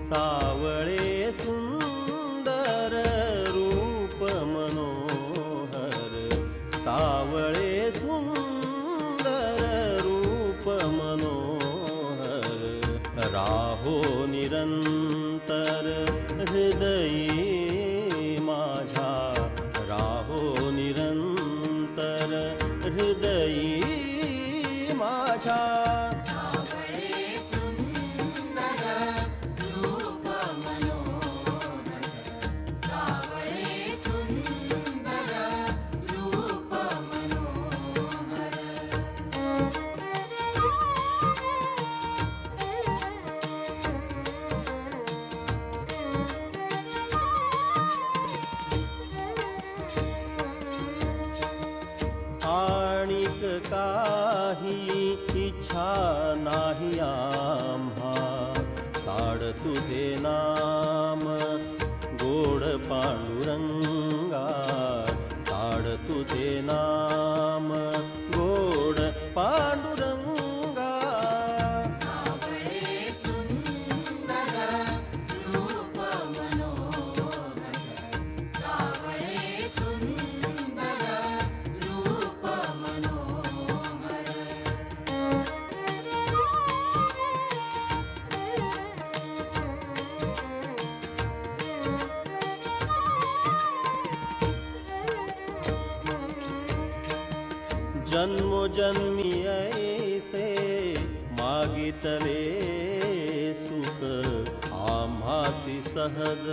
सावळे सुंदर रूप मनोहर, सावळे सुंदर रूप मनोहर, राहो निरंतर हृदयी माझ्या, राहो निरंतर हृदयी माझ्या। आणिक काही इच्छा नाही आम्हा, साड तुझे नाम गोड पांडुरंगा, साड तुझे नाम गोड पांडुरंगा। जन्मोजन्मी ऐसे मागितले सुख, आम्हासी सहज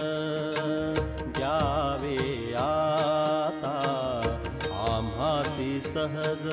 द्यावे आता, आम्हासी सहज